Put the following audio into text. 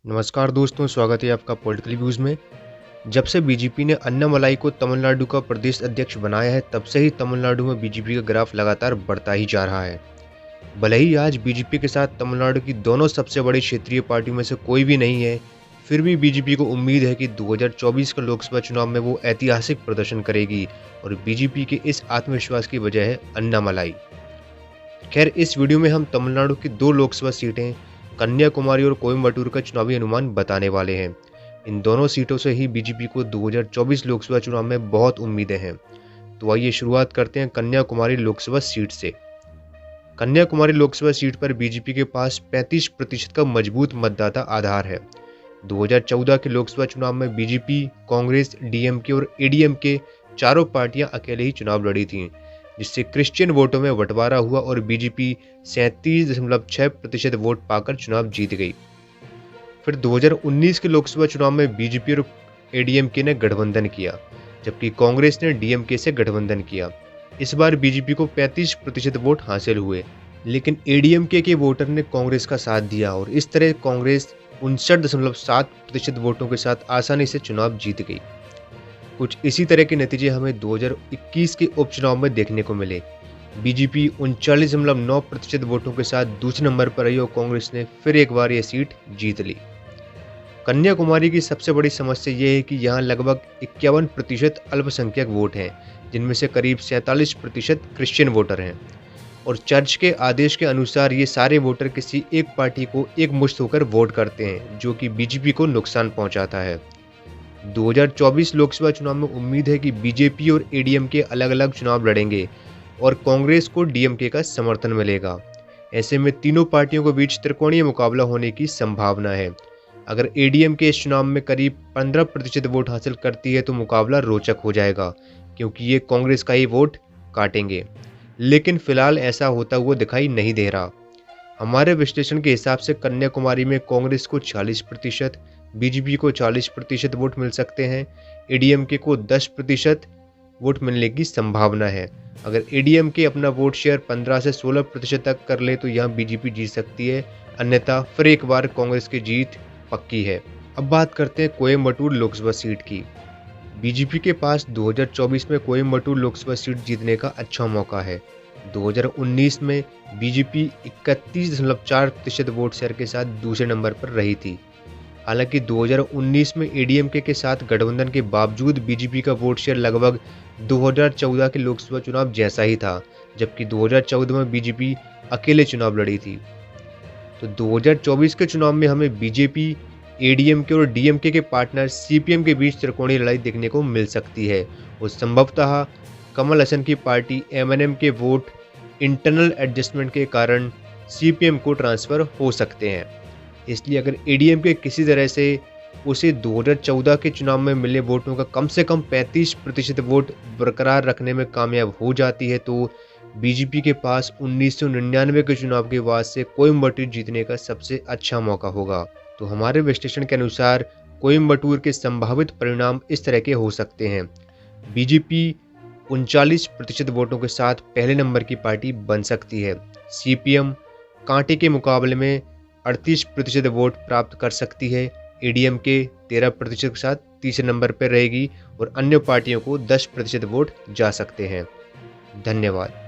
नमस्कार दोस्तों, स्वागत है आपका पॉलिटिकल व्यूज़ में। जब से बीजेपी ने अन्नामलाई को तमिलनाडु का प्रदेश अध्यक्ष बनाया है, तब से ही तमिलनाडु में बीजेपी का ग्राफ लगातार बढ़ता ही जा रहा है। भले ही आज बीजेपी के साथ तमिलनाडु की दोनों सबसे बड़ी क्षेत्रीय पार्टियों में से कोई भी नहीं है, फिर भी बीजेपी को उम्मीद है कि 2024 के लोकसभा चुनाव में वो ऐतिहासिक प्रदर्शन करेगी और बीजेपी के इस आत्मविश्वास की वजह है अन्नामलाई। खैर, इस वीडियो में हम तमिलनाडु की 2 लोकसभा सीटें कन्याकुमारी और कोयम्बटूर का चुनावी अनुमान बताने वाले हैं। इन दोनों सीटों से ही बीजेपी को 2024 लोकसभा चुनाव में बहुत उम्मीदें हैं। तो आइए शुरुआत करते हैं कन्याकुमारी लोकसभा सीट से। कन्याकुमारी लोकसभा सीट पर बीजेपी के पास 35% का मजबूत मतदाता आधार है। 2014 के लोकसभा चुनाव में बीजेपी, कांग्रेस, डीएमके और एडीएमके चारों पार्टियां अकेले ही चुनाव लड़ी थीं, जिससे क्रिश्चियन वोटों में बंटवारा हुआ और बीजेपी 37.6% वोट पाकर चुनाव जीत गई। फिर 2019 के लोकसभा चुनाव में बीजेपी और एडीएमके ने गठबंधन किया, जबकि कांग्रेस ने डीएमके से गठबंधन किया। इस बार बीजेपी को 35% वोट हासिल हुए, लेकिन एडीएमके के वोटर ने कांग्रेस का साथ दिया और इस तरह कांग्रेस 59.7% वोटों के साथ आसानी से चुनाव जीत गई। कुछ इसी तरह के नतीजे हमें 2021 के उपचुनाव में देखने को मिले। बीजेपी 39.9% वोटों के साथ दूसरे नंबर पर रही और कांग्रेस ने फिर एक बार यह सीट जीत ली। कन्याकुमारी की सबसे बड़ी समस्या यह है कि यहाँ लगभग 51% अल्पसंख्यक वोट हैं, जिनमें से करीब 47% क्रिश्चियन वोटर हैं और चर्च के आदेश के अनुसार ये सारे वोटर किसी एक पार्टी को एकमुश्त होकर वोट करते हैं, जो कि बीजेपी को नुकसान पहुंचाता है। 2024 लोकसभा चुनाव में उम्मीद है कि बीजेपी और एडीएमके अलग-अलग चुनाव लड़ेंगे और कांग्रेस को डीएमके का समर्थन मिलेगा। ऐसे में तीनों पार्टियों के बीच त्रिकोणीय मुकाबला होने की संभावना है। अगर एडीएमके इस चुनाव में करीब 15% वोट हासिल करती है तो मुकाबला रोचक हो जाएगा, क्योंकि ये कांग्रेस का ही वोट काटेंगे। लेकिन फिलहाल ऐसा होता हुआ दिखाई नहीं दे रहा। हमारे विश्लेषण के हिसाब से कन्याकुमारी में कांग्रेस को 40%, बीजेपी को 40% वोट मिल सकते हैं, एडीएमके को 10% वोट मिलने की संभावना है। अगर एडीएमके अपना वोट शेयर 15 से 16% तक कर ले तो यहाँ बीजेपी जीत सकती है, अन्यथा फिर एक बार कांग्रेस की जीत पक्की है। अब बात करते हैं कोयम्बटूर लोकसभा सीट की। बीजेपी के पास 2024 में कोयम्बटूर लोकसभा सीट जीतने का अच्छा मौका है। 2019 में बीजेपी 31.4% वोट शेयर के साथ दूसरे नंबर पर रही थी। हालांकि 2019 में एडीएमके के साथ गठबंधन के बावजूद बीजेपी का वोट शेयर लगभग 2014 के लोकसभा चुनाव जैसा ही था, जबकि 2014 में बीजेपी अकेले चुनाव लड़ी थी। तो 2024 के चुनाव में हमें बीजेपी, एडीएमके और डीएमके के पार्टनर सीपीएम के बीच त्रिकोणीय लड़ाई देखने को मिल सकती है और संभवतः कमल हसन की पार्टी एमएनएम के वोट इंटरनल एडजस्टमेंट के कारण सीपीएम को ट्रांसफर हो सकते हैं। इसलिए अगर एडीएमके किसी तरह से उसे 2014 के चुनाव में मिले वोटों का कम से कम 35% वोट बरकरार रखने में कामयाब हो जाती है तो बीजेपी के पास 1999 के चुनाव के बाद से कोयम्बटूर जीतने का सबसे अच्छा मौका होगा। तो हमारे विश्लेषण के अनुसार कोयम्बटूर के संभावित परिणाम इस तरह के हो सकते हैं। बीजेपी 39% वोटों के साथ पहले नंबर की पार्टी बन सकती है। सीपीएम कांटे के मुकाबले में 38% वोट प्राप्त कर सकती है। एडीएमके 13% के साथ तीसरे नंबर पर रहेगी और अन्य पार्टियों को 10% वोट जा सकते हैं। धन्यवाद।